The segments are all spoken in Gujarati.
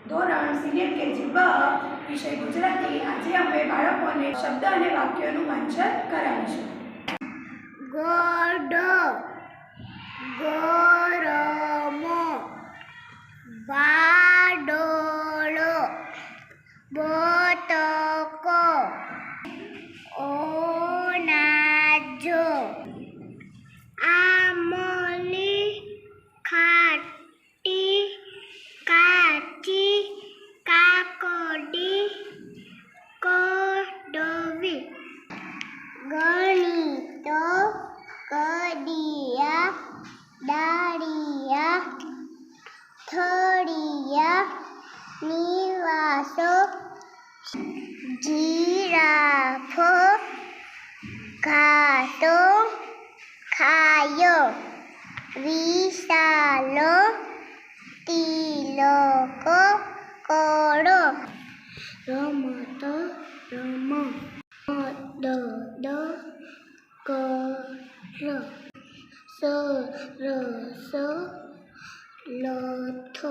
ધોરણ સિનિયર કેજી બ વિષય ગુજરાતી. આજે અમે બાળકોને શબ્દ અને વાક્યોનું વાંચન કરાવીશું. ગોડો, ગોરમો, વાડોળો, બોતકો, ઓનાજો, આમલી, ખાટી, કાચી, કાકડી, કડવી, ગણિતો, કડિયા, ડાળિયા, થળિયા, નિવાસો, જીરાફ, ઘાટો, ખાયો, વિશાલો, તિલક, કળો, રમત, રમ, મદદ કર, સરસ, લથ,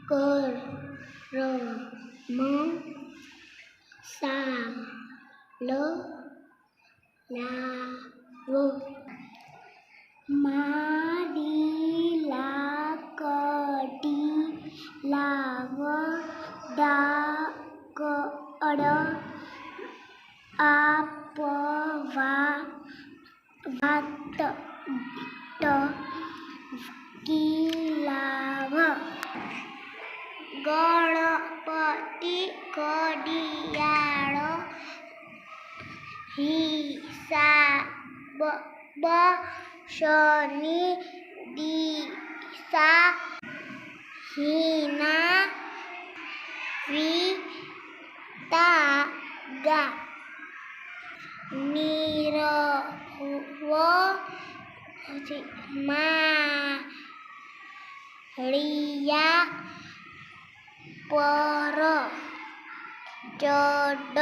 કરમ, સાલ, લાવો, મારી લાકડી લાવડાકડ આપવા વાત કિલાવ, ગણપતિ ઘડિયાળ, હિસાબ, શનિ દિશા, હિના, વિતાગા, નીરવ, માળિયા, પર, ચડ.